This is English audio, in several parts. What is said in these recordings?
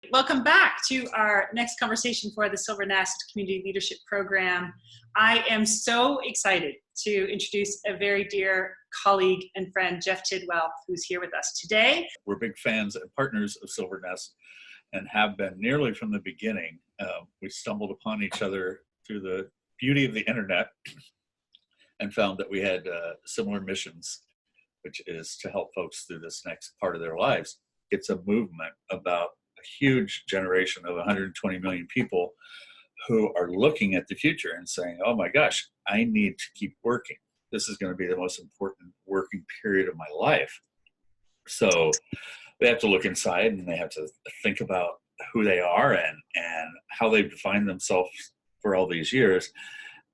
Welcome back to our next conversation for the Silver Nest Community Leadership Program. I am so excited to introduce a very dear colleague and friend, Jeff Tidwell, who's here with us today. We're big fans and partners of Silver Nest and have been nearly from the beginning. We stumbled upon each other through the beauty of the internet and found that we had similar missions, which is to help folks through this next part of their lives. It's a movement about a huge generation of 120 million people who are looking at the future and saying, oh my gosh, I need to keep working. This is going to be the most important working period of my life. So they have to look inside and they have to think about who they are and how they've defined themselves for all these years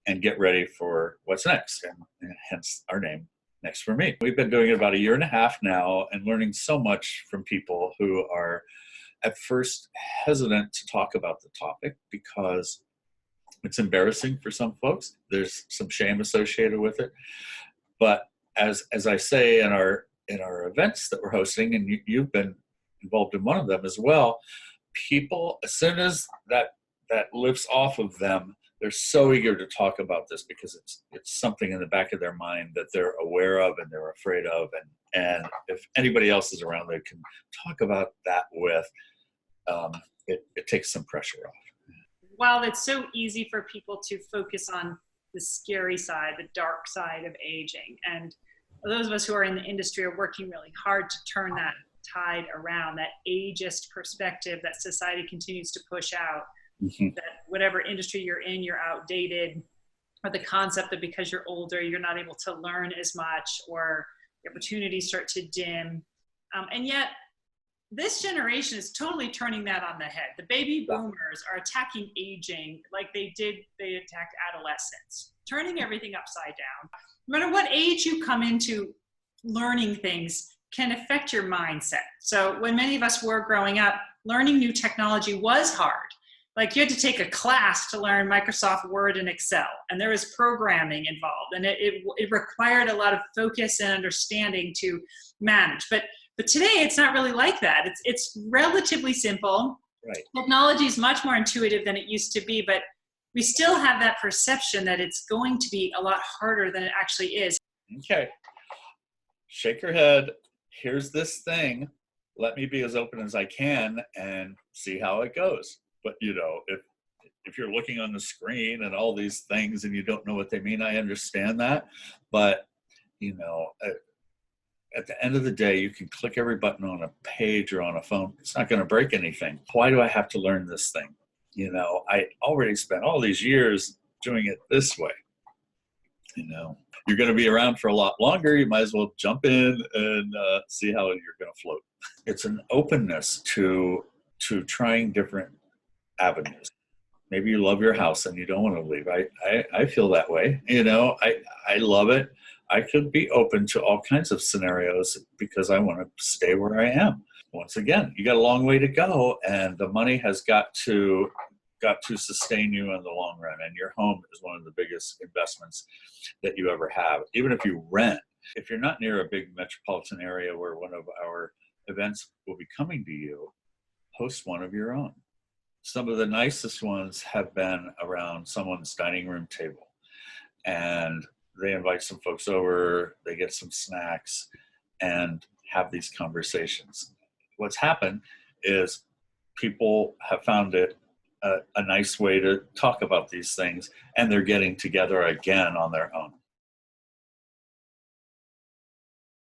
and get ready for what's next, and hence our name, Next for Me. We've been doing it about a year and a half now and learning so much from people who are at first hesitant to talk about the topic because it's embarrassing for some folks. There's some shame associated with it. But as I say in our events that we're hosting, and you've been involved in one of them as well, people, as soon as that lifts off of them, they're so eager to talk about this because it's something in the back of their mind that they're aware of and they're afraid of. And if anybody else is around they can talk about that with, it takes some pressure off. While it's so easy for people to focus on the scary side, the dark side of aging, and those of us who are in the industry are working really hard to turn that tide around, that ageist perspective that society continues to push out, that whatever industry you're in, you're outdated, or the concept that because you're older, you're not able to learn as much, or the opportunities start to dim. And yet, this generation is totally turning that on the head. The baby boomers are attacking aging like they attacked adolescence, turning everything upside down. No matter what age you come into, learning things can affect your mindset. So when many of us were growing up, learning new technology was hard. Like you had to take a class to learn Microsoft Word and Excel, and there was programming involved, and it required a lot of focus and understanding to manage. But today it's not really like that. It's relatively simple. Right. Technology is much more intuitive than it used to be, but we still have that perception that it's going to be a lot harder than it actually is. Okay. Shake your head. Here's this thing. Let me be as open as I can and see how it goes. But if you're looking on the screen and all these things and you don't know what they mean, I understand that. But at the end of the day, you can click every button on a page or on a phone. It's not going to break anything. Why do I have to learn this thing? I already spent all these years doing it this way. You're going to be around for a lot longer. You might as well jump in and see how you're going to float. It's an openness to trying different avenues. Maybe you love your house and you don't want to leave. I feel that way. I love it. I could be open to all kinds of scenarios because I want to stay where I am. Once again, you got a long way to go, and the money has got to sustain you in the long run. And your home is one of the biggest investments that you ever have. Even if you rent, if you're not near a big metropolitan area where one of our events will be coming to you, host one of your own. Some of the nicest ones have been around someone's dining room table, and they invite some folks over, they get some snacks, and have these conversations. What's happened is people have found it a nice way to talk about these things, and they're getting together again on their own.